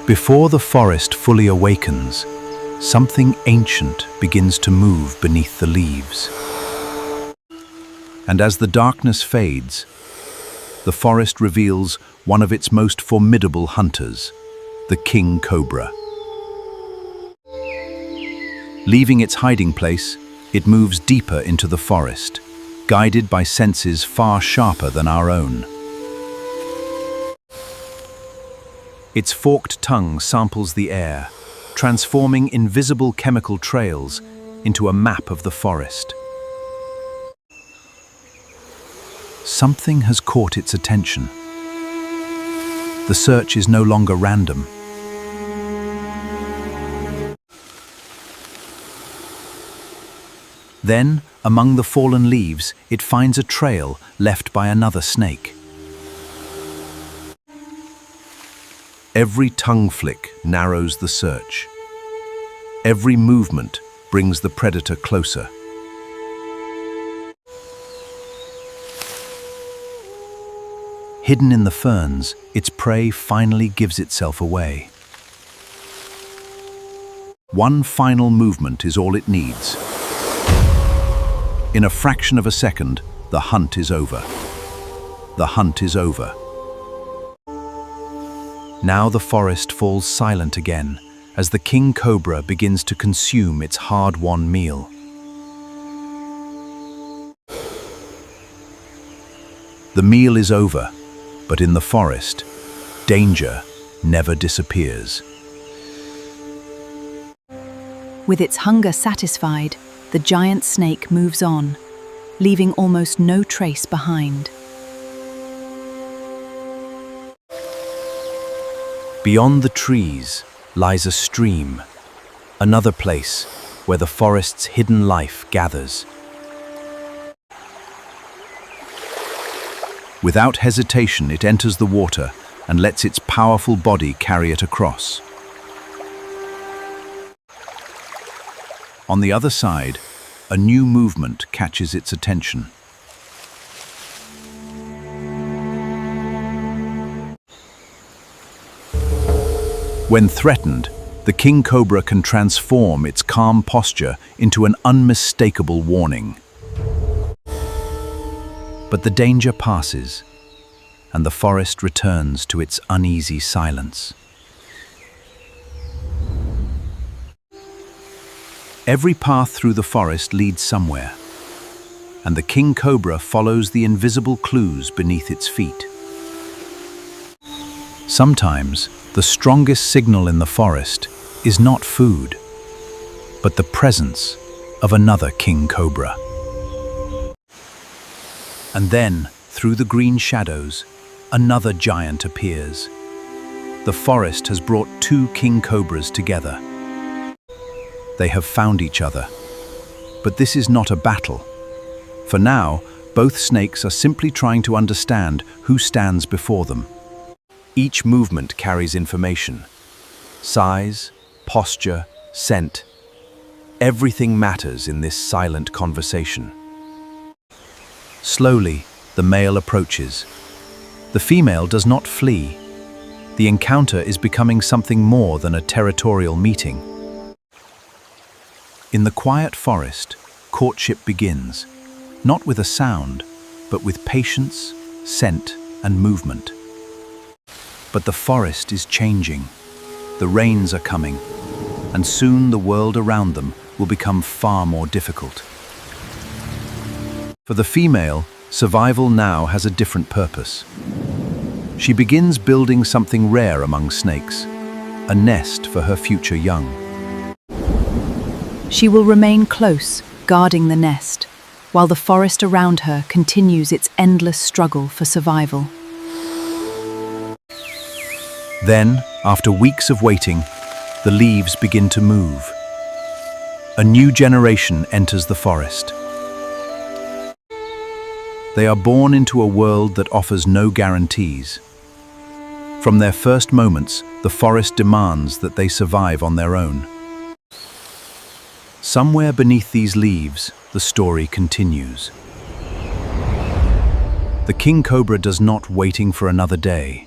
Before the forest fully awakens, something ancient begins to move beneath the leaves. And as the darkness fades, the forest reveals one of its most formidable hunters, the king cobra. Leaving its hiding place, it moves deeper into the forest, guided by senses far sharper than our own. Its forked tongue samples the air, transforming invisible chemical trails into a map of the forest. Something has caught its attention. The search is no longer random. Then, among the fallen leaves, it finds a trail left by another snake. Every tongue flick narrows the search. Every movement brings the predator closer. Hidden in the ferns, its prey finally gives itself away. One final movement is all it needs. In a fraction of a second, the hunt is over. The hunt is over. Now the forest falls silent again as the king cobra begins to consume its hard-won meal. The meal is over, but in the forest, danger never disappears. With its hunger satisfied, the giant snake moves on, leaving almost no trace behind. Beyond the trees lies a stream, another place where the forest's hidden life gathers. Without hesitation, it enters the water and lets its powerful body carry it across. On the other side, a new movement catches its attention. When threatened, the king cobra can transform its calm posture into an unmistakable warning. But the danger passes, and the forest returns to its uneasy silence. Every path through the forest leads somewhere, and the king cobra follows the invisible clues beneath its feet. Sometimes, the strongest signal in the forest is not food, but the presence of another king cobra. And then, through the green shadows, another giant appears. The forest has brought two king cobras together. They have found each other. But this is not a battle. For now, both snakes are simply trying to understand who stands before them. Each movement carries information. Size, posture, scent. Everything matters in this silent conversation. Slowly, the male approaches. The female does not flee. The encounter is becoming something more than a territorial meeting. In the quiet forest, courtship begins, not with a sound, but with patience, scent, and movement. But the forest is changing. The rains are coming, and soon the world around them will become far more difficult. For the female, survival now has a different purpose. She begins building something rare among snakes, a nest for her future young. She will remain close, guarding the nest, while the forest around her continues its endless struggle for survival. Then, after weeks of waiting, the leaves begin to move. A new generation enters the forest. They are born into a world that offers no guarantees. From their first moments, the forest demands that they survive on their own. Somewhere beneath these leaves, the story continues. The king cobra does not waiting for another day.